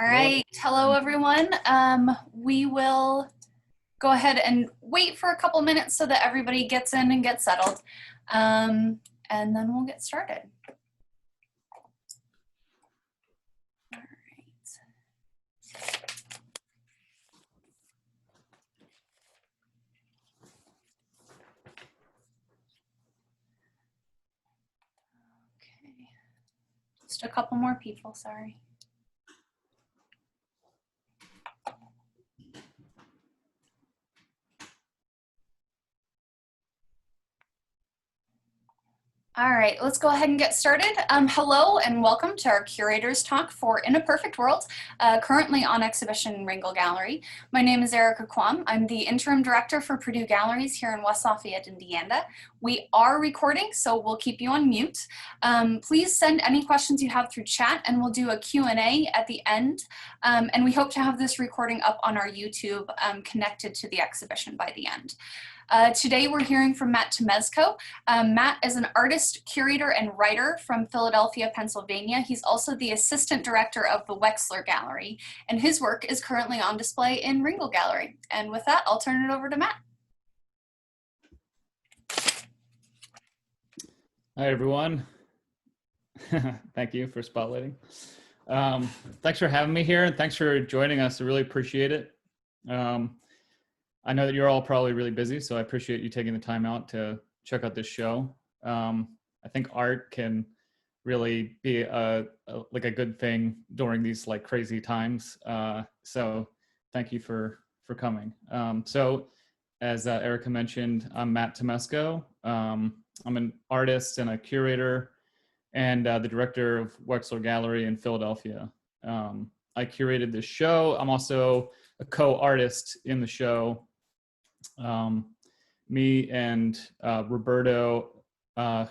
All right, hello everyone. We will go ahead and wait for a couple minutes so that everybody gets in and gets settled. And then we'll get started. All right. Okay. Just a couple more people, sorry. All right, let's go ahead and get started. Hello and welcome to our Curator's Talk for In a Perfect World, currently on exhibition in Ringel Gallery. My name is Erica Kwam. I'm the Interim Director for Purdue Galleries here in West Lafayette, Indiana. We are recording, so we'll keep you on mute. Please send any questions you have through chat and we'll do a Q&A at the end. And we hope to have this recording up on our YouTube connected to the exhibition by the end. Today we're hearing from Matt Tomezsko. Matt is an artist, curator, and writer from Philadelphia, Pennsylvania. He's also the assistant director of the Wexler Gallery, and his work is currently on display in Ringel Gallery. And with that, I'll turn it over to Matt. Hi, everyone. Thank you for spotlighting. Thanks for having me here, and thanks for joining us. I really appreciate it. I know that you're all probably really busy, so I appreciate you taking the time out to check out this show. I think art can really be like a good thing during these like crazy times. So thank you for coming. So as Erica mentioned, I'm Matt Tomezsko. I'm an artist and a curator and the director of Wexler Gallery in Philadelphia. I curated this show. I'm also a co-artist in the show. Me and Roberto,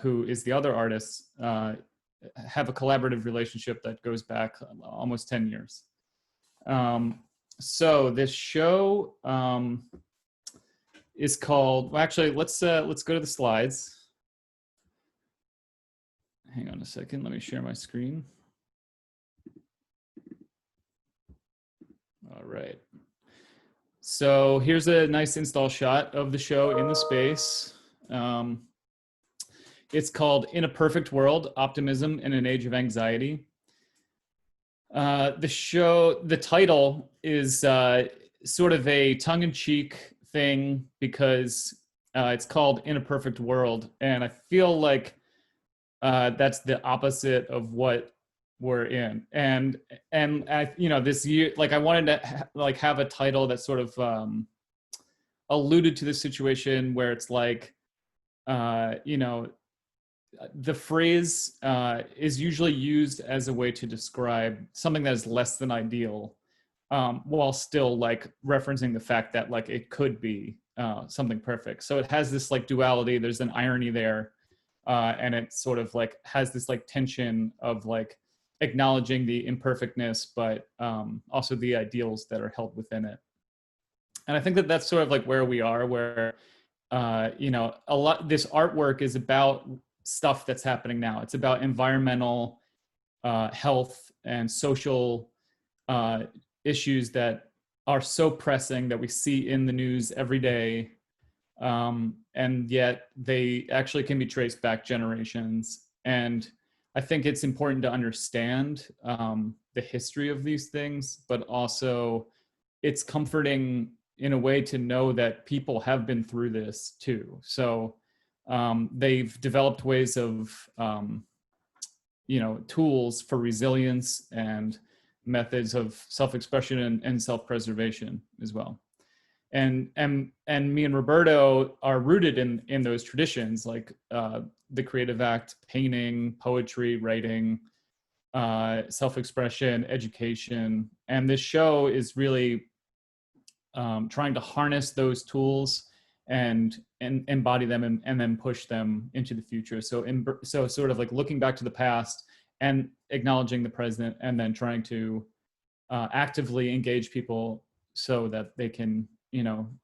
who is the other artist, have a collaborative relationship that goes back almost 10 years. So this show is called, well, actually, let's go to the slides. Hang on a second, let me share my screen. All right. So here's a nice install shot of the show in the space. It's called In a Perfect World, Optimism in an Age of Anxiety. The title is sort of a tongue-in-cheek thing because it's called In a Perfect World. And I feel like that's the opposite of what we're in, and I, this year, like I wanted to like have a title that sort of alluded to the situation where it's like, the phrase is usually used as a way to describe something that is less than ideal, while still like referencing the fact that like it could be something perfect. So it has this like duality. There's an irony there, and it sort of like has this like tension of like acknowledging the imperfectness, but also the ideals that are held within it. And I think that that's sort of like where we are, where, this artwork is about stuff that's happening now. It's about environmental, health, and social issues that are so pressing that we see in the news every day. And yet they actually can be traced back generations. And I think it's important to understand the history of these things, but also it's comforting in a way to know that people have been through this too. So they've developed ways of, tools for resilience and methods of self-expression and self-preservation as well. And me and Roberto are rooted in those traditions, like the creative act, painting, poetry, writing, self-expression, education. And this show is really trying to harness those tools and embody them and then push them into the future. So sort of like looking back to the past and acknowledging the present, and then trying to actively engage people so that they can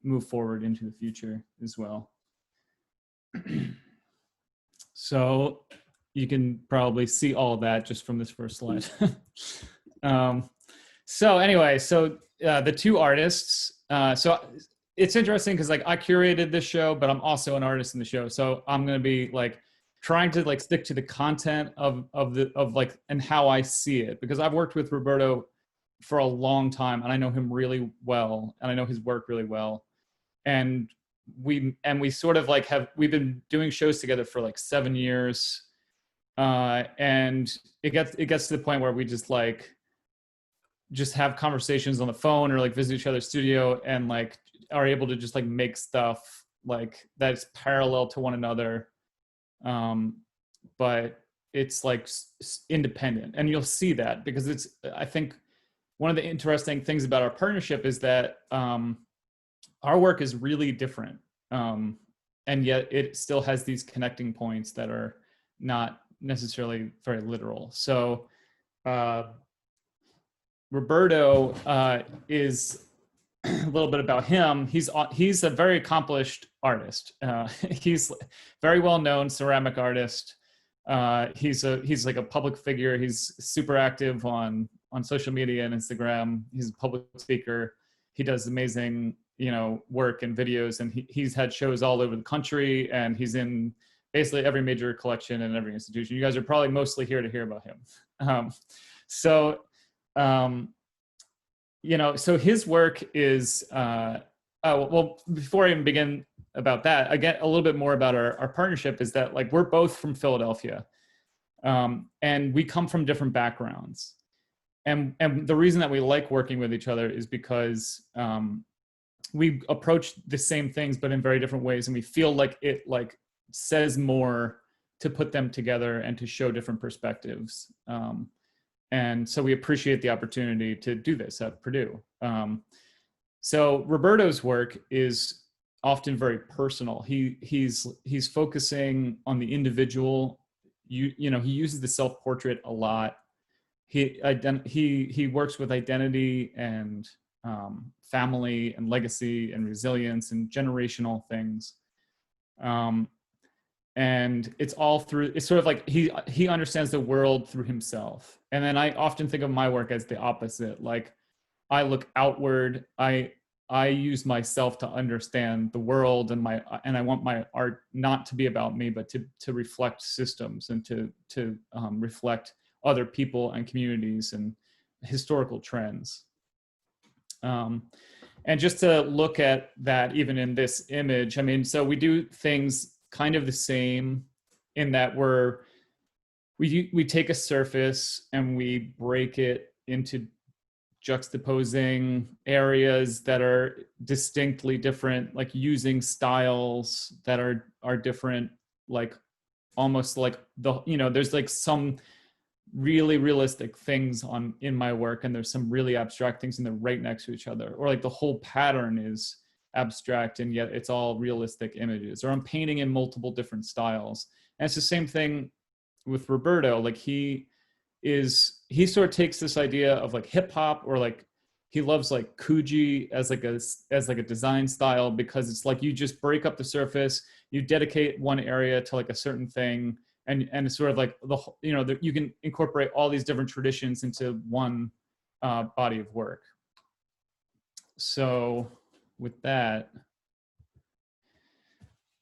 move forward into the future as well. So you can probably see all of that just from this first slide. So anyway, the two artists. So it's interesting because like I curated this show, but I'm also an artist in the show. So I'm gonna be like trying to like stick to the content of like and how I see it, because I've worked with Roberto for a long time and I know him really well and I know his work really well. And we sort of like we've been doing shows together for like 7 years. And it gets to the point where we just have conversations on the phone or like visit each other's studio and like are able to just like make stuff like that's parallel to one another. But it's like independent, and you'll see that because I think one of the interesting things about our partnership is that our work is really different, and yet it still has these connecting points that are not necessarily very literal. So Roberto is a little bit about him. He's a very accomplished artist. He's very well known ceramic artist. He's like a public figure. He's super active on social media and Instagram. He's a public speaker. He does amazing work and videos, and he's had shows all over the country, and he's in basically every major collection and every institution. You guys are probably mostly here to hear about him. So his work is, well, before I even begin about that, I get a little bit more about our partnership is that like, we're both from Philadelphia, and we come from different backgrounds. And the reason that we like working with each other is because we approach the same things, but in very different ways. And we feel like it like says more to put them together and to show different perspectives. And so we appreciate the opportunity to do this at Purdue. So Roberto's work is often very personal. He's focusing on the individual. He uses the self-portrait a lot. He works with identity and family and legacy and resilience and generational things. And it's sort of like he understands the world through himself. And then I often think of my work as the opposite. Like, I look outward. I use myself to understand the world, and I want my art not to be about me, but to reflect systems and to reflect other people and communities and historical trends. And just to look at that, even in this image, I mean, so we do things kind of the same in that we take a surface and we break it into juxtaposing areas that are distinctly different, like using styles that are different, like almost like there's like some really realistic things in my work, and there's some really abstract things, and they're right next to each other, or like the whole pattern is abstract and yet it's all realistic images, or I'm painting in multiple different styles. And it's the same thing with Roberto. Like he sort of takes this idea of like hip hop, or like he loves like Kuji as like a design style, because it's like you just break up the surface, you dedicate one area to like a certain thing, and it's sort of like you can incorporate all these different traditions into one body of work. So with that,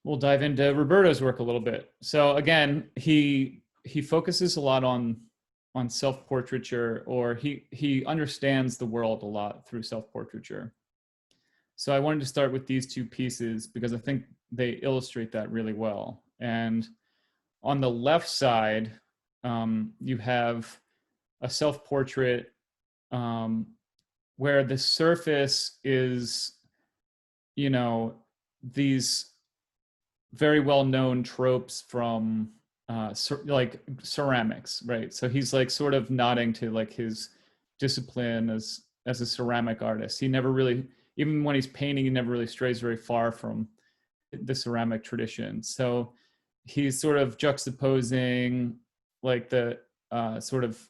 we'll dive into Roberto's work a little bit. So again, he focuses a lot on self-portraiture, or he understands the world a lot through self-portraiture. So I wanted to start with these two pieces because I think they illustrate that really well. And on the left side, you have a self-portrait where the surface is, these very well-known tropes from like ceramics, right? So he's like sort of nodding to like his discipline as a ceramic artist. He never really, even when he's painting, he never really strays very far from the ceramic tradition. So he's sort of juxtaposing like the sort of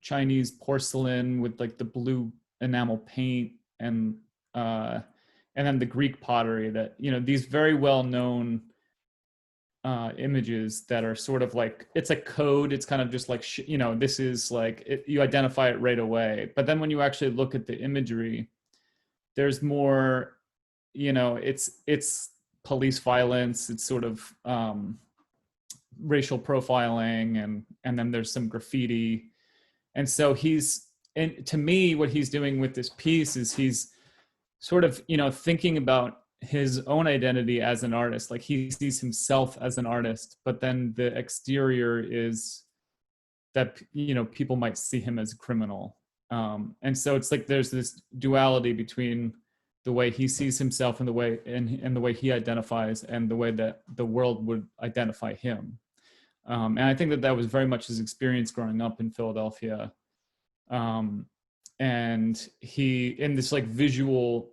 Chinese porcelain with like the blue enamel paint, and then the Greek pottery that these very well known images that are sort of like, it's a code. It's kind of just like, this is like, you identify it right away. But then when you actually look at the imagery, there's more, it's police violence. It's sort of racial profiling, and then there's some graffiti. And so and to me, what he's doing with this piece is he's sort of, thinking about his own identity as an artist. Like he sees himself as an artist, but then the exterior is that, people might see him as a criminal. And so it's like there's this duality between the way he sees himself and the way he identifies, and the way that the world would identify him. And I think that was very much his experience growing up in Philadelphia. And he, in this like visual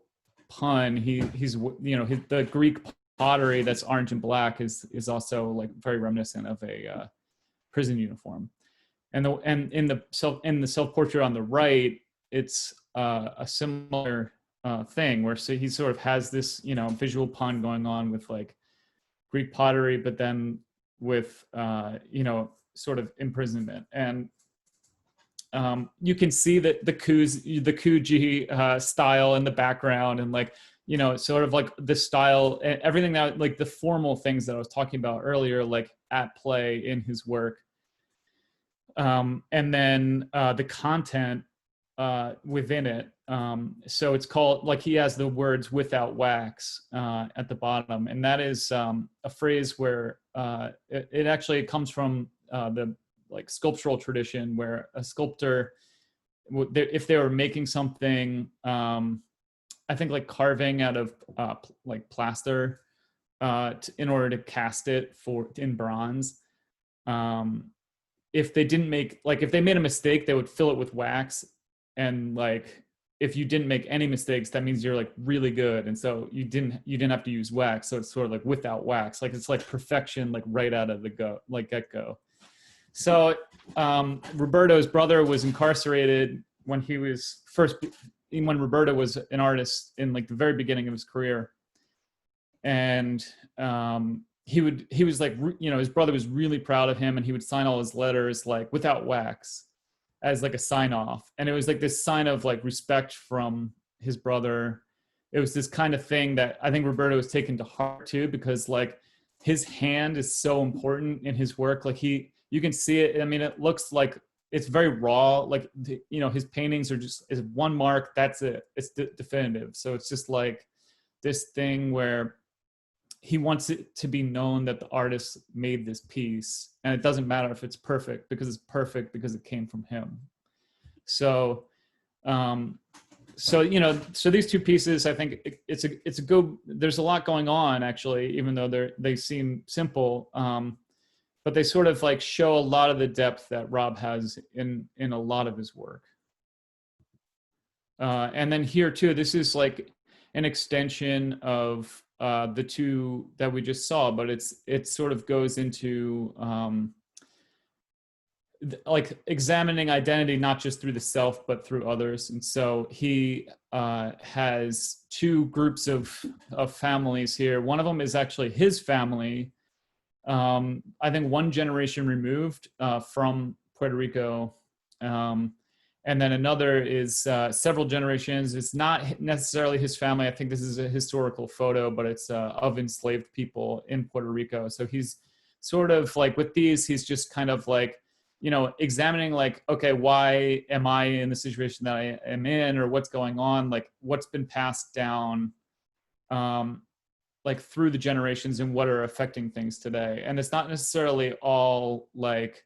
pun, the Greek pottery that's orange and black is also like very reminiscent of a prison uniform. And in the self-portrait on the right, it's a similar thing where he sort of has this visual pun going on with like Greek pottery, but then with sort of imprisonment. And you can see that the Kuji style in the background, and like sort of like the style and everything that like the formal things that I was talking about earlier, like at play in his work. And then the content within it. So it's called, like, he has the words "without wax" at the bottom, and that is a phrase where it actually comes from the like sculptural tradition, where a sculptor, if they were making something, I think like carving out of like plaster in order to cast it in bronze. If they didn't make, like, if they made a mistake, they would fill it with wax. And like, if you didn't make any mistakes, that means you're like really good. And so you didn't have to use wax. So it's sort of like without wax, like it's like perfection, like right out of the get-go. So Roberto's brother was incarcerated when when Roberto was an artist in like the very beginning of his career. And he was like, his brother was really proud of him, and he would sign all his letters like "without wax" as like a sign off. And it was like this sign of like respect from his brother. It was this kind of thing that I think Roberto was taken to heart too, because like his hand is so important in his work. Like you can see it. I mean, it looks like it's very raw. Like, his paintings are just is one mark. That's it. It's definitive. So it's just like this thing where he wants it to be known that the artist made this piece, and it doesn't matter if it's perfect, because it's perfect because it came from him. So, so these two pieces, I think it's a go. There's a lot going on actually, even though they seem simple, but they sort of like show a lot of the depth that Rob has in a lot of his work. And then here too, this is like an extension of the two that we just saw, but it sort of goes into like examining identity, not just through the self, but through others. And so he has two groups of families here. One of them is actually his family. I think one generation removed from Puerto Rico. And then another is several generations. It's not necessarily his family. I think this is a historical photo, but it's of enslaved people in Puerto Rico. So he's sort of like, with these, he's just kind of like, examining like, okay, why am I in the situation that I am in, or what's going on? Like, what's been passed down like through the generations, and what are affecting things today. And it's not necessarily all like,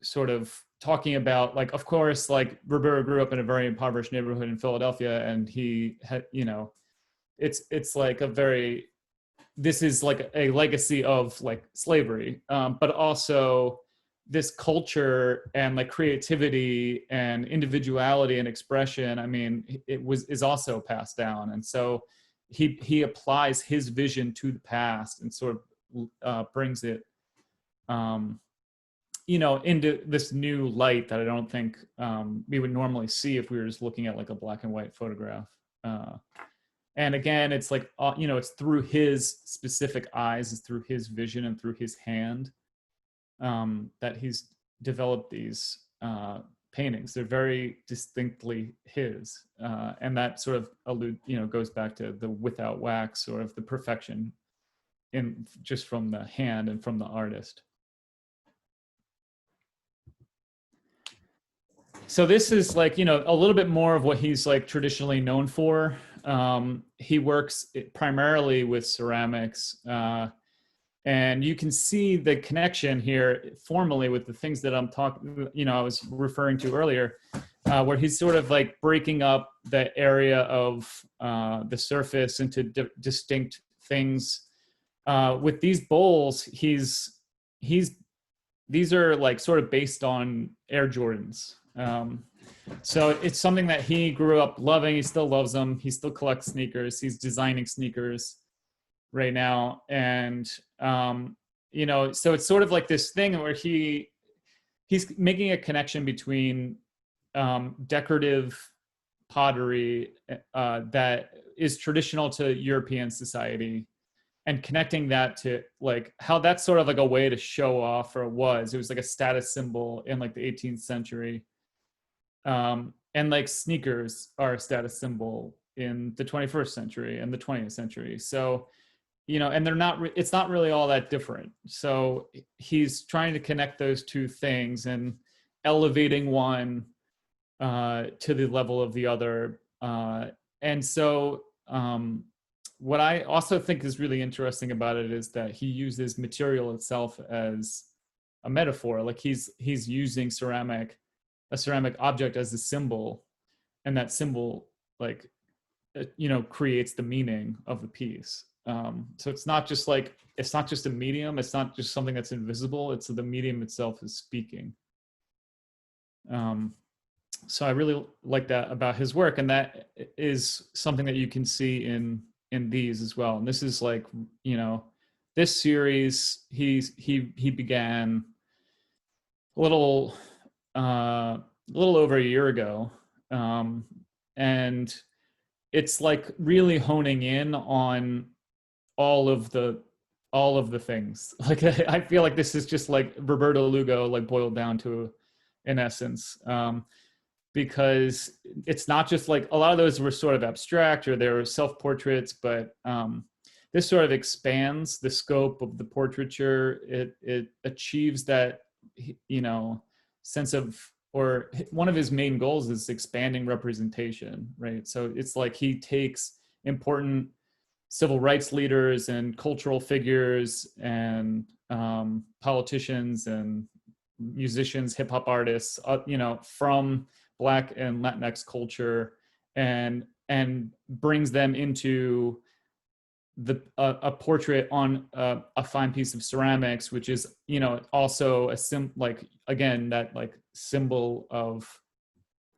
sort of talking about like, of course, like Roberto grew up in a very impoverished neighborhood in Philadelphia, and he had, it's like this is like a legacy of like slavery, but also this culture and like creativity and individuality and expression. I mean, is also passed down. And so he applies his vision to the past and sort of brings it, into this new light that I don't think we would normally see if we were just looking at like a black and white photograph. And again, it's like, it's through his specific eyes, it's through his vision and through his hand that he's developed these paintings. They're very distinctly his, and that sort of goes back to the without wax, sort of the perfection in just from the hand and from the artist. So this is like, a little bit more of what he's like traditionally known for. He works primarily with ceramics, and you can see the connection here formally with the things that I'm talking, I was referring to earlier, where he's sort of like breaking up the area of the surface into distinct things. With these bowls, these are like sort of based on Air Jordans. So it's something that he grew up loving. He still loves them. He still collects sneakers. He's designing sneakers right now. And, so it's sort of like this thing where he's making a connection between decorative pottery that is traditional to European society, and connecting that to like how that's sort of like a way to show off, or it was like a status symbol in like the 18th century. And like sneakers are a status symbol in the 21st century and the 20th century. So, and it's not really all that different. So he's trying to connect those two things and elevating one to the level of the other. And so, what I also think is really interesting about it is that he uses material itself as a metaphor. Like he's using a ceramic object as a symbol, and that symbol like creates the meaning of the piece. So it's not just a medium, it's not just something that's invisible, it's the medium itself is speaking. So I really like that about his work, and that is something that you can see in these as well. And this is like, this series he began a little over a year ago, and it's like really honing in on all of the things. Like I feel like this is just like Roberto Lugo like boiled down to in essence, because it's not just like a lot of those were sort of abstract or they were self-portraits, but this sort of expands the scope of the portraiture. It achieves that sense of, or one of his main goals is expanding representation, right? So it's like he takes important civil rights leaders and cultural figures and politicians and musicians, hip hop artists, from Black and Latinx culture, and brings them into a portrait on a fine piece of ceramics, which is also a that symbol of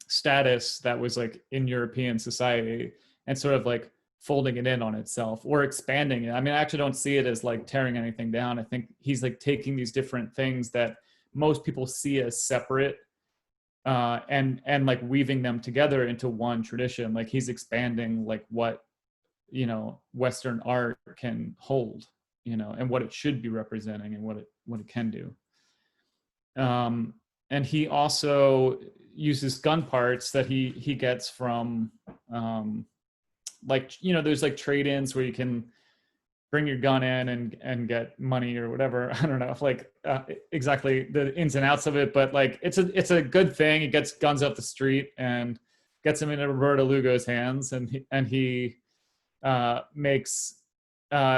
status that was like in European society, and sort of like folding it in on itself or expanding it. I mean, I actually don't see it as like tearing anything down. I think he's like taking these different things that most people see as separate, and like weaving them together into one tradition. Like he's expanding like what Western art can hold, and what it should be representing and what it can do. And he also uses gun parts that he gets from there's like trade-ins where you can bring your gun in and get money or whatever. I don't know if exactly the ins and outs of it, but like it's a good thing. He gets guns off the street and gets them into Roberto Lugo's hands, and he makes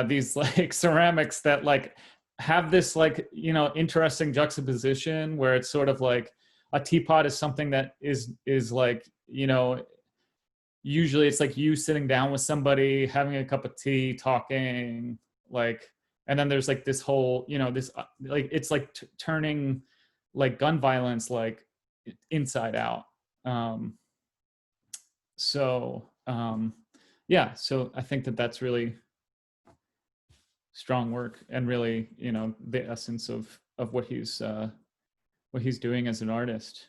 these like ceramics that like have this like interesting juxtaposition where it's sort of like a teapot is something that is like usually it's like you sitting down with somebody having a cup of tea talking, like, and then there's like this whole this like it's like turning like gun violence like inside out. Yeah, so I think that's really strong work, and really the essence of what he's doing as an artist.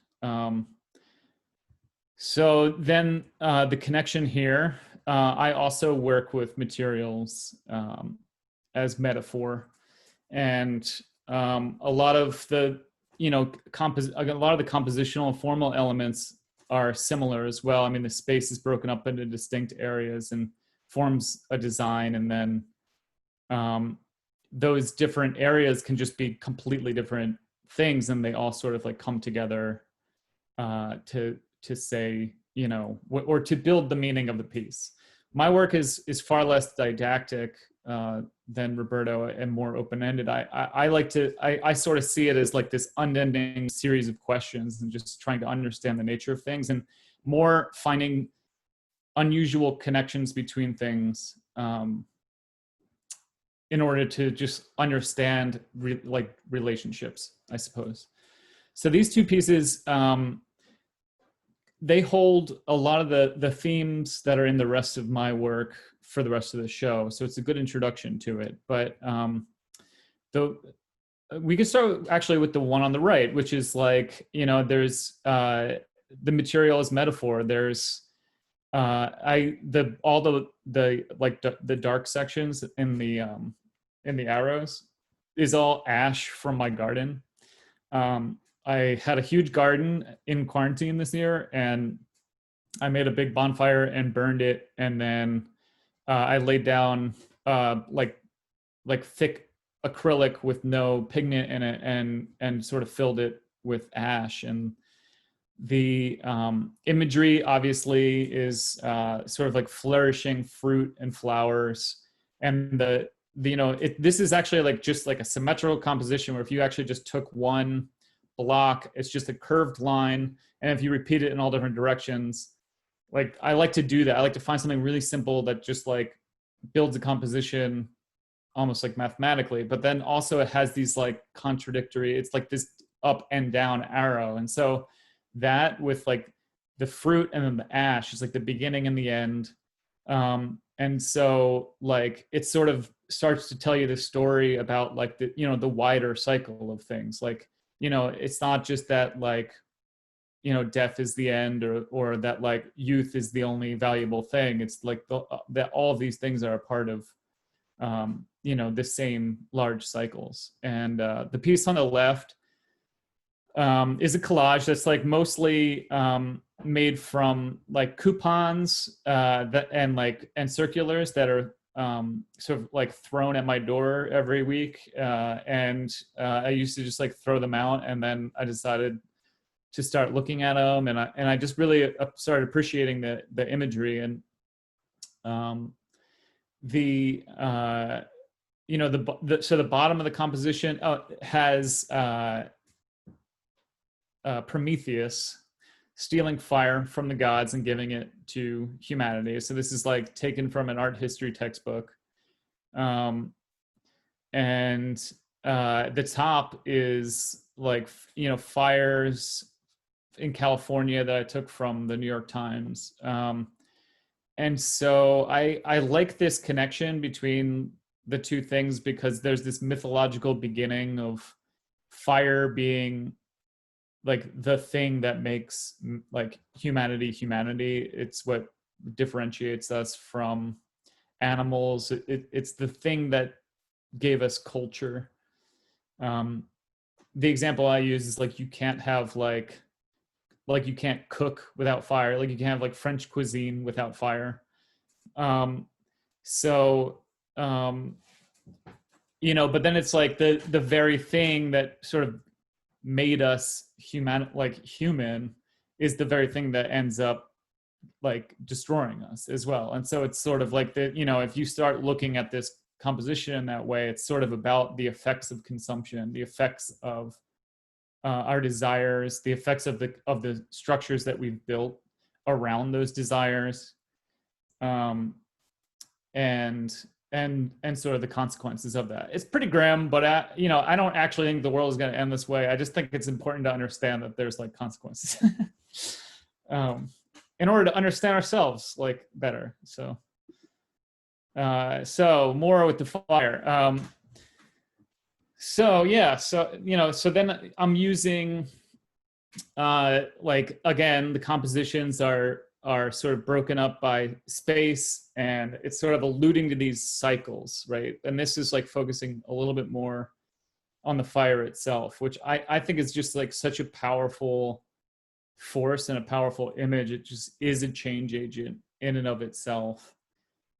So then the connection here I also work with materials as metaphor, and a lot of the a lot of the compositional formal elements are similar as well. I mean, the space is broken up into distinct areas and forms a design, and then those different areas can just be completely different things, and they all sort of like come together to say, or to build the meaning of the piece. My work is far less didactic than Roberto and more open-ended. I sort of see it as like this unending series of questions and just trying to understand the nature of things, and more finding unusual connections between things in order to just understand relationships, I suppose. So these two pieces, they hold a lot of the themes that are in the rest of my work for the rest of the show. So it's a good introduction to it. But we can start actually with the one on the right, which is like, there's the material as metaphor. There's all the dark sections in the arrows is all ash from my garden. I had a huge garden in quarantine this year, and I made a big bonfire and burned it, and then I laid down like thick acrylic with no pigment in it, and sort of filled it with ash. And the imagery obviously is sort of like flourishing fruit and flowers, and this is actually like just like a symmetrical composition where if you actually just took one block, it's just a curved line, and if you repeat it in all different directions, like I like to do that. I like to find something really simple that just like builds a composition almost like mathematically, but then also it has these like contradictory, it's like this up and down arrow. And so that with like the fruit and then the ash is like the beginning and the end. And so like it sort of starts to tell you the story about like the wider cycle of things. Like, it's not just that like, death is the end, or that like youth is the only valuable thing. It's like that all of these things are a part of, the same large cycles. And the piece on the left is a collage that's like mostly made from like coupons and circulars that are sort of like thrown at my door every week. And I used to just like throw them out, and then I decided to start looking at them, and I just really started appreciating the imagery. And so the bottom of the composition has Prometheus stealing fire from the gods and giving it to humanity. So this is like taken from an art history textbook. And the top is like, fires in California that I took from the New York Times. And so I like this connection between the two things, because there's this mythological beginning of fire being like the thing that makes like humanity. It's what differentiates us from animals. It's the thing that gave us culture. The example I use is like you can't have like you can't cook without fire. Like you can't have like French cuisine without fire. But then it's like the very thing that sort of made us human is the very thing that ends up like destroying us as well. And so it's sort of like if you start looking at this composition in that way, it's sort of about the effects of consumption, the effects of our desires, the effects of the structures that we've built around those desires, and sort of the consequences of that. It's pretty grim, but I don't actually think the world is going to end this way. I just think it's important to understand that there's like consequences in order to understand ourselves like better. So more with the fire. So then I'm using like, again, the compositions are are sort of broken up by space, and it's sort of alluding to these cycles, right? And this is like focusing a little bit more on the fire itself, which I think is just like such a powerful force and a powerful image. It just is a change agent in and of itself.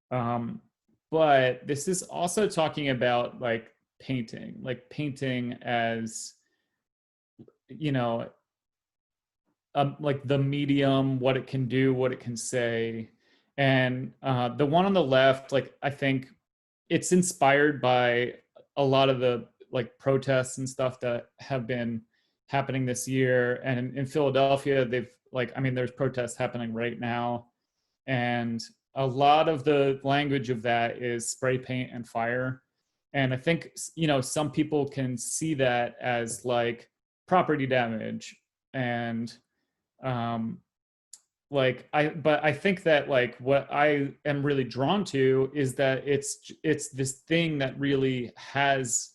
But this is also talking about like painting as, you know, like the medium, what it can do, what it can say. And the one on the left, like I think it's inspired by a lot of the like protests and stuff that have been happening this year. And in Philadelphia, they've like, I mean, there's protests happening right now. And a lot of the language of that is spray paint and fire. And I think, you know, some people can see that as like property damage. And but I think that like what I am really drawn to is that it's this thing that really has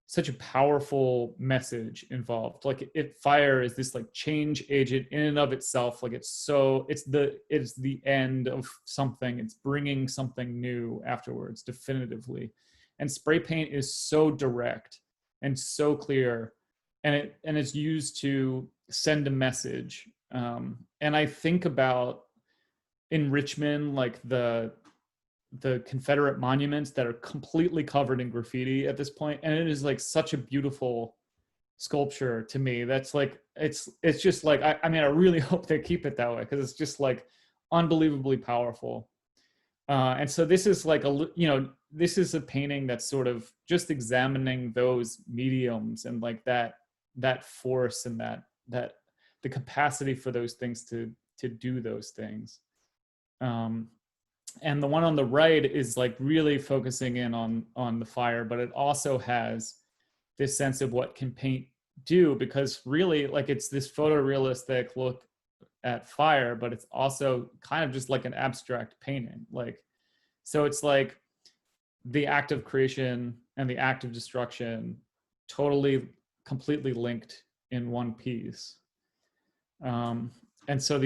such a powerful message involved. Like fire is this like change agent in and of itself. Like it's the end of something. It's bringing something new afterwards, definitively. And spray paint is so direct and so clear, and it's used to send a message. And I think about in Richmond, like the Confederate monuments that are completely covered in graffiti at this point, and it is like such a beautiful sculpture to me. That's like it's just like I mean I really hope they keep it that way, because it's just like unbelievably powerful. And so this is like this is a painting that's sort of just examining those mediums and like that force and that the capacity for those things to do those things. And the one on the right is like really focusing in on the fire, but it also has this sense of what can paint do, because really like it's this photorealistic look at fire, but it's also kind of just like an abstract painting. Like, so it's like the act of creation and the act of destruction totally completely linked in one piece. And so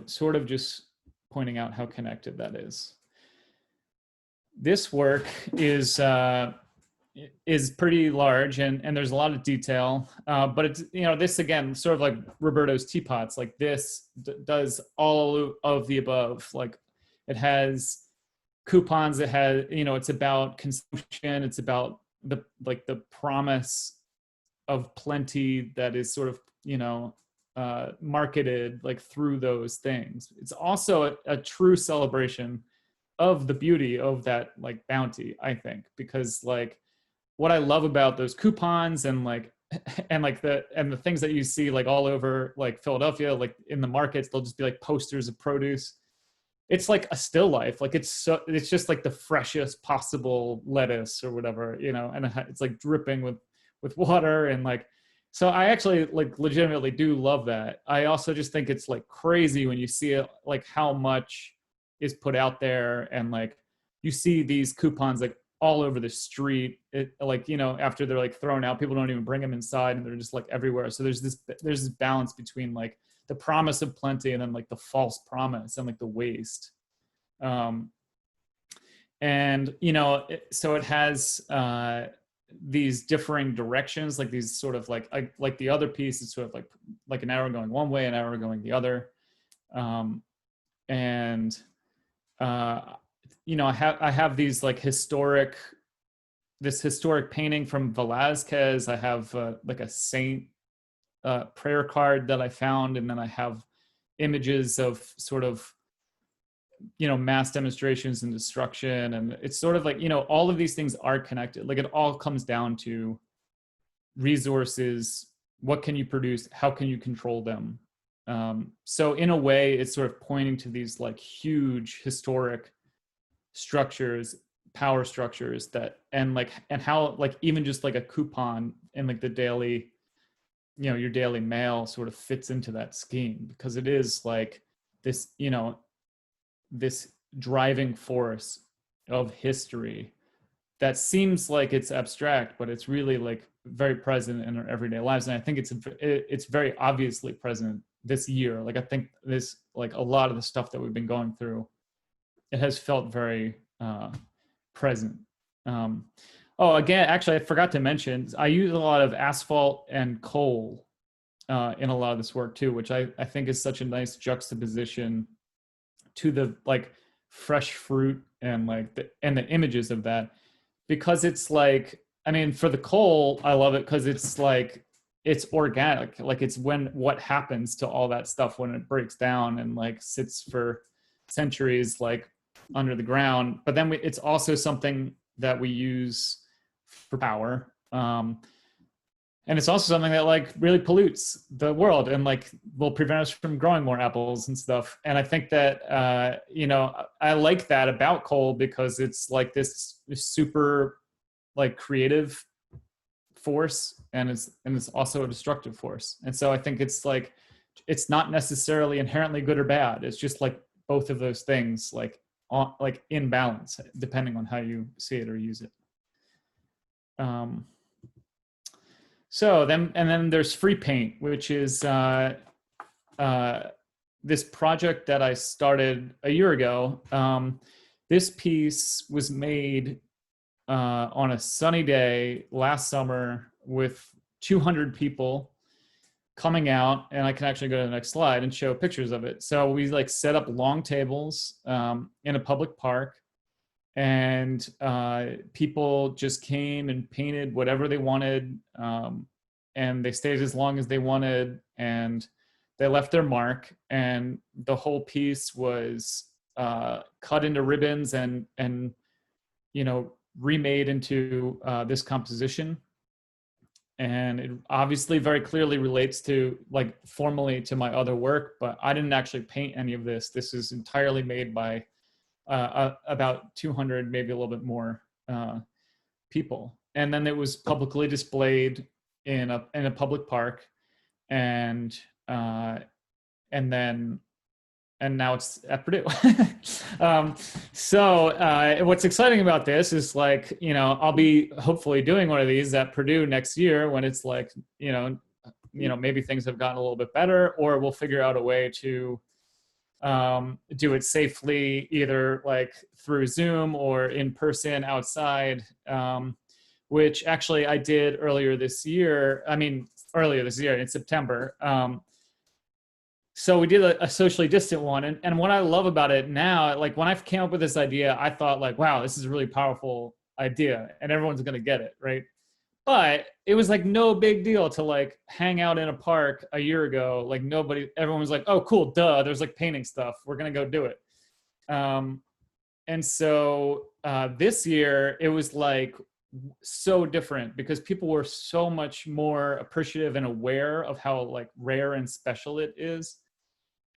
sort of just pointing out how connected that is. This work is pretty large, and there's a lot of detail, but it's, this again, sort of like Roberto's teapots, like this does all of the above. Like it has coupons, it has, it's about consumption, it's about the promise of plenty that is sort of, marketed like through those things. It's also a true celebration of the beauty of that like bounty, I think, because like what I love about those coupons and the things that you see like all over like Philadelphia, like in the markets, they'll just be like posters of produce. It's like a still life. Like it's just like the freshest possible lettuce or whatever, and it's like dripping with water. And like, so I actually like legitimately do love that. I also just think it's like crazy when you see it, like how much is put out there, and like you see these coupons like all over the street. It like, after they're like thrown out, people don't even bring them inside, and they're just like everywhere. So there's this balance between like the promise of plenty and then like the false promise and like the waste. So it has these differing directions, like these sort of like the other piece is sort of like an arrow going one way, an arrow going the other. I have these like historic painting from Velázquez. I have like a saint prayer card that I found, and then I have images of sort of mass demonstrations and destruction. And it's sort of like, all of these things are connected. Like it all comes down to resources. What can you produce? How can you control them? So in a way, it's sort of pointing to these like huge historic structures, power structures and how like even just like a coupon in like the daily, your daily mail sort of fits into that scheme, because it is like this, this driving force of history that seems like it's abstract, but it's really like very present in our everyday lives. And I think it's very obviously present this year. Like I think this, like a lot of the stuff that we've been going through, it has felt very present. Oh, again, actually, I forgot to mention, I use a lot of asphalt and coal in a lot of this work too, which I think is such a nice juxtaposition to the like fresh fruit and like the images of that, because it's like, I mean, for the coal, I love it because it's like, it's organic. Like it's what happens to all that stuff when it breaks down and like sits for centuries, like under the ground. But then it's also something that we use for power. And it's also something that like really pollutes the world and like will prevent us from growing more apples and stuff. And I think that, you know, I like that about coal because it's like this super like creative force, and it's also a destructive force. And so I think it's like, it's not necessarily inherently good or bad. It's just like both of those things, like in balance, depending on how you see it or use it. So then there's free paint, which is this project that I started a year ago. This piece was made on a sunny day last summer with 200 people coming out, and I can actually go to the next slide and show pictures of it. So we like set up long tables in a public park, and people just came and painted whatever they wanted, and they stayed as long as they wanted, and they left their mark. And the whole piece was cut into ribbons and you know, remade into this composition. And it obviously very clearly relates to like formally to my other work, but I didn't actually paint any of this. This is entirely made by about 200, maybe a little bit more people. And then it was publicly displayed in a public park, and now it's at Purdue. So what's exciting about this is like, you know, I'll be hopefully doing one of these at Purdue next year when it's like, you know, maybe things have gotten a little bit better, or we'll figure out a way to do it safely, either like through Zoom or in person outside, which actually I did earlier this year in September. So we did a socially distant one. And what I love about it now, like when I came up with this idea, I thought like, wow, this is a really powerful idea and everyone's going to get it, right? But it was like no big deal to like hang out in a park a year ago. Like everyone was like, oh, cool, duh, there's like painting stuff. We're going to go do it. And so this year it was like so different because people were so much more appreciative and aware of how like rare and special it is,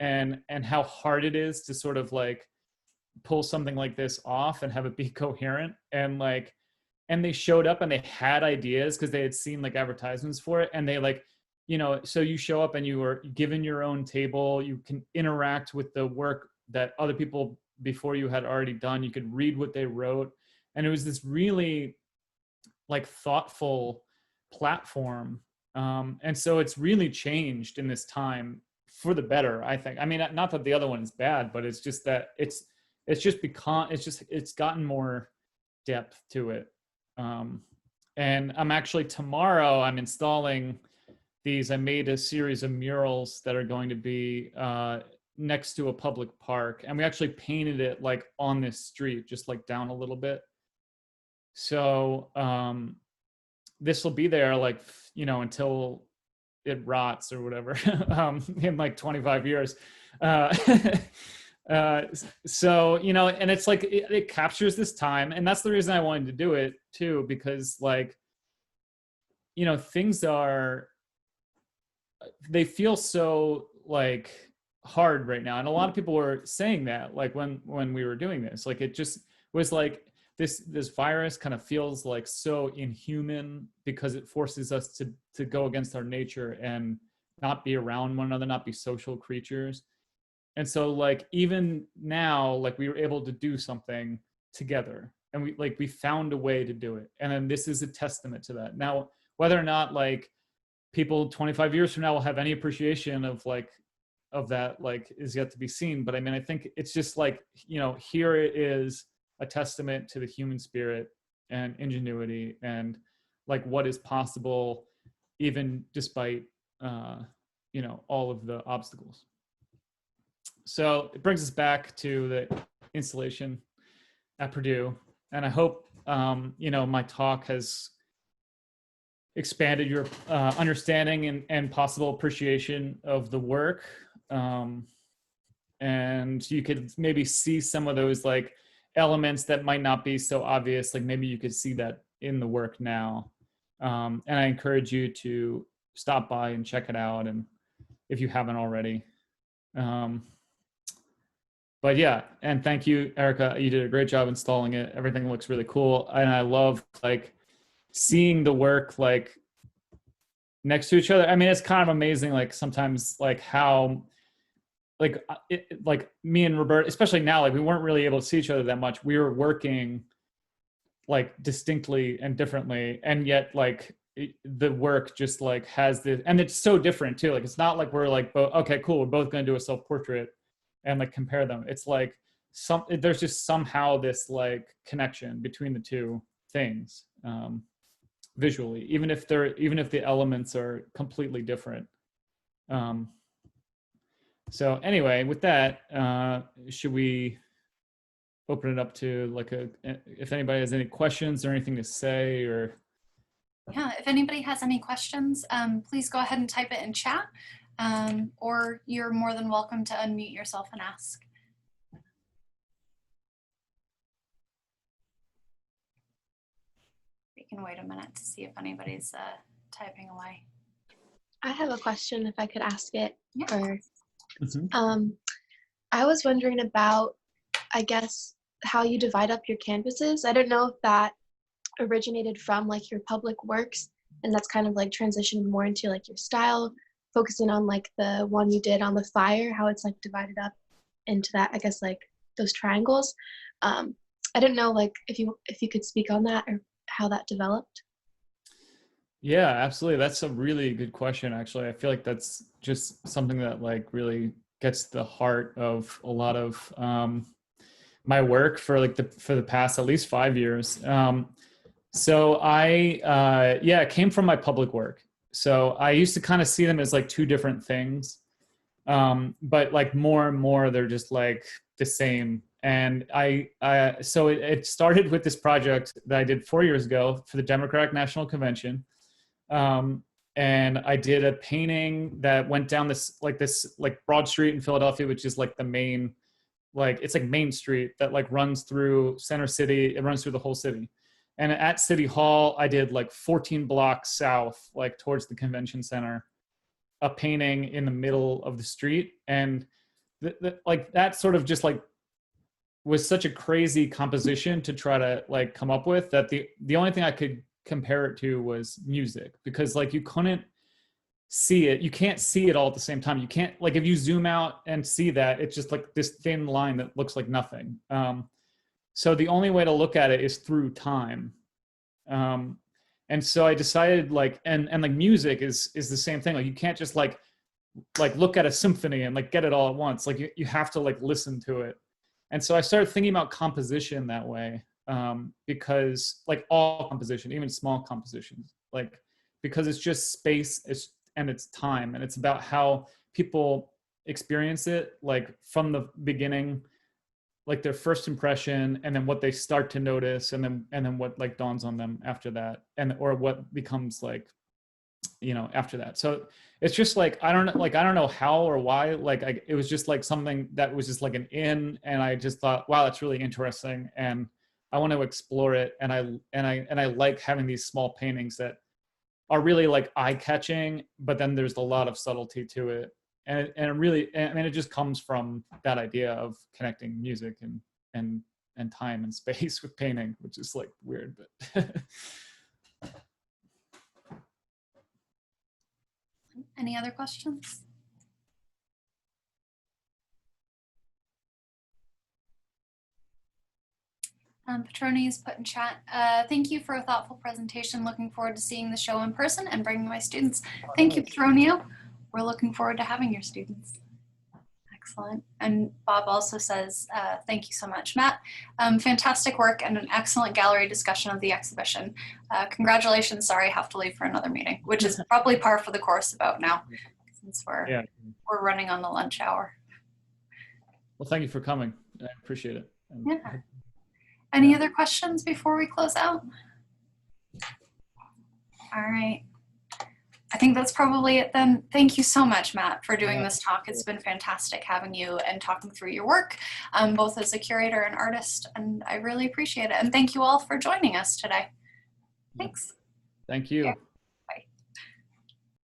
and how hard it is to sort of like pull something like this off and have it be coherent. And they showed up and they had ideas because they had seen like advertisements for it, and they like, you know, so you show up and you were given your own table, you can interact with the work that other people before you had already done, you could read what they wrote, and it was this really like thoughtful platform. And so it's really changed in this time for the better, I think. I mean, not that the other one is bad, but it's just that it's gotten more depth to it. And I'm actually tomorrow I'm installing these. I made a series of murals that are going to be next to a public park, and we actually painted it like on this street, just like down a little bit. So this will be there like, you know, until it rots or whatever, in like 25 years. So, you know, and it's like, it captures this time. And that's the reason I wanted to do it too, because like, you know, they feel so like hard right now. And a lot of people were saying that like when we were doing this, like, it just was like, this virus kind of feels like so inhuman because it forces us to go against our nature and not be around one another, not be social creatures. And so like, even now, like we were able to do something together, and we found a way to do it. And then this is a testament to that. Now, whether or not like people 25 years from now will have any appreciation of like of that like is yet to be seen. But I mean, I think it's just like, you know, here it is a testament to the human spirit and ingenuity and like what is possible even despite you know, all of the obstacles. So it brings us back to the installation at Purdue, and I hope you know, my talk has expanded your understanding and possible appreciation of the work, and you could maybe see some of those like elements that might not be so obvious, like maybe you could see that in the work now. And I encourage you to stop by and check it out, and if you haven't already. But yeah, and thank you, Erica. You did a great job installing it. Everything looks really cool, and I love like seeing the work like next to each other. I mean, it's kind of amazing, like sometimes like how like me and Roberto, especially now, like we weren't really able to see each other that much. We were working like distinctly and differently, and yet like the work just like has this, and it's so different too. Like it's not like we're like, okay, cool, we're both going to do a self-portrait and like compare them. It's like there's just somehow this like connection between the two things, visually, even if the elements are completely different. So anyway, with that, should we open it up to like if anybody has any questions or anything to say? Or yeah, if anybody has any questions, please go ahead and type it in chat, or you're more than welcome to unmute yourself and ask. We can wait a minute to see if anybody's typing away. I have a question if I could ask it. Yeah. Or, mm-hmm. I was wondering about, I guess, how you divide up your canvases. I don't know if that originated from like your public works and that's kind of like transitioned more into like your style, focusing on like the one you did on the fire, how it's like divided up into that, I guess, like those triangles. I didn't know like if you could speak on that or how that developed. Yeah, absolutely. That's a really good question, actually. I feel like that's just something that like really gets the heart of a lot of my work for like for the past at least 5 years. So I came from my public work. So I used to kind of see them as like two different things, but like more and more they're just like the same. And so it started with this project that I did 4 years ago for the Democratic National Convention. And I did a painting that went down this Broad Street in Philadelphia, which is like the main, like it's like Main Street that like runs through Center City. It runs through the whole city. And at City Hall, I did like 14 blocks south, like towards the convention center, a painting in the middle of the street. And like that sort of just like was such a crazy composition to try to like come up with, that the only thing I could compare it to was music, because like you couldn't see it, you can't see it all at the same time. You can't, like if you zoom out and see that, it's just like this thin line that looks like nothing. So the only way to look at it is through time. And so I decided like, and like music is the same thing. Like you can't just like look at a symphony and like get it all at once. Like you have to like listen to it. And so I started thinking about composition that way, because like all composition, even small compositions, like, because it's just space and it's time, and it's about how people experience it, like from the beginning, like their first impression, and then what they start to notice, and then what like dawns on them after that, or what becomes like, you know, after that. So it's just like, I don't know how or why, like it was just like something that was just like and I just thought, wow, that's really interesting, and I want to explore it. And I like having these small paintings that are really like eye-catching, but then there's a lot of subtlety to it. And it really, I mean, it just comes from that idea of connecting music and time and space with painting, which is like weird, but. Any other questions? Petroni's put in chat, thank you for a thoughtful presentation. Looking forward to seeing the show in person and bringing my students. Thank you, Petronio. We're looking forward to having your students. Excellent. And Bob also says, thank you so much, Matt. Fantastic work and an excellent gallery discussion of the exhibition. Congratulations. Sorry, I have to leave for another meeting, which is probably par for the course about now, since we're running on the lunch hour. Well, thank you for coming. I appreciate it. Yeah. Any other questions before we close out? All right. I think that's probably it then. Thank you so much, Matt, for doing this talk. It's been fantastic having you and talking through your work, both as a curator and artist, and I really appreciate it. And thank you all for joining us today. Thanks. Thank you.